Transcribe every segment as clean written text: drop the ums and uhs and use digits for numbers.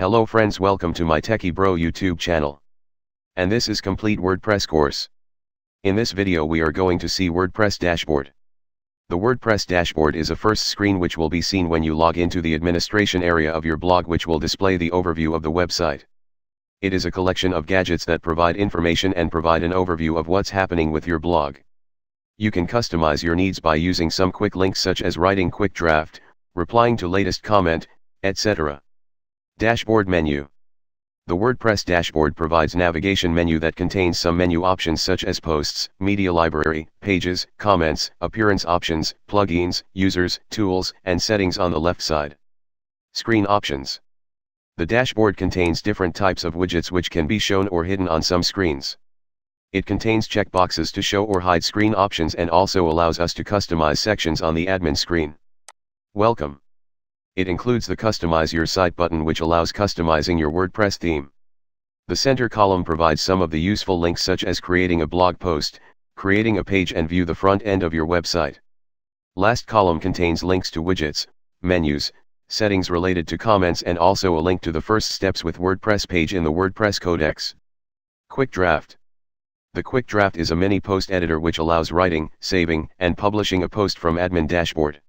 Hello friends, welcome to my Techie Bro YouTube channel. And this is complete WordPress course. In this video we are going to see WordPress Dashboard. The WordPress Dashboard is a first screen which will be seen when you log into the administration area of your blog, which will display the overview of the website. It is a collection of gadgets that provide information and provide an overview of what's happening with your blog. You can customize your needs by using some quick links such as writing quick draft, replying to latest comment, etc. Dashboard menu. The WordPress dashboard provides navigation menu that contains some menu options such as posts, media library, pages, comments, appearance options, plugins, users, tools, and settings on the left side. Screen options. The dashboard contains different types of widgets which can be shown or hidden on some screens. It contains checkboxes to show or hide screen options and also allows us to customize sections on the admin screen. Welcome. It includes the Customize Your Site button, which allows customizing your WordPress theme. The center column provides some of the useful links such as creating a blog post, creating a page, and view the front end of your website. Last column contains links to widgets, menus, settings related to comments, and also a link to the first steps with WordPress page in the WordPress Codex. Quick Draft. The Quick Draft is a mini post editor which allows writing, saving, and publishing a post from admin dashboard.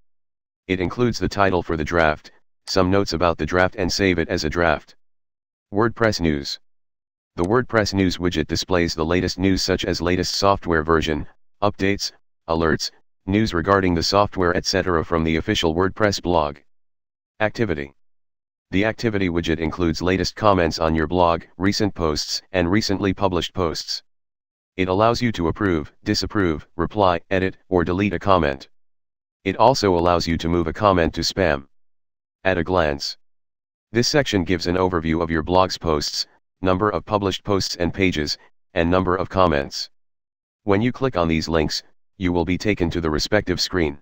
It includes the title for the draft, some notes about the draft, and save it as a draft. WordPress News. The WordPress News widget displays the latest news such as latest software version, updates, alerts, news regarding the software, etc. from the official WordPress blog. Activity. The Activity widget includes latest comments on your blog, recent posts, and recently published posts. It allows you to approve, disapprove, reply, edit, or delete a comment. It also allows you to move a comment to spam. At a glance. This section gives an overview of your blog's posts, number of published posts and pages, and number of comments. When you click on these links, you will be taken to the respective screen.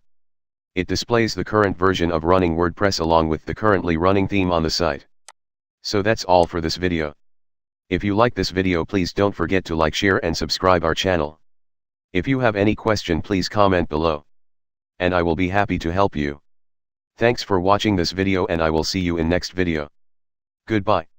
It displays the current version of running WordPress along with the currently running theme on the site. So that's all for this video. If you like this video, please don't forget to like, share, and subscribe our channel. If you have any question, please comment below, and I will be happy to help you. Thanks for watching this video, and I will see you in next video. Goodbye.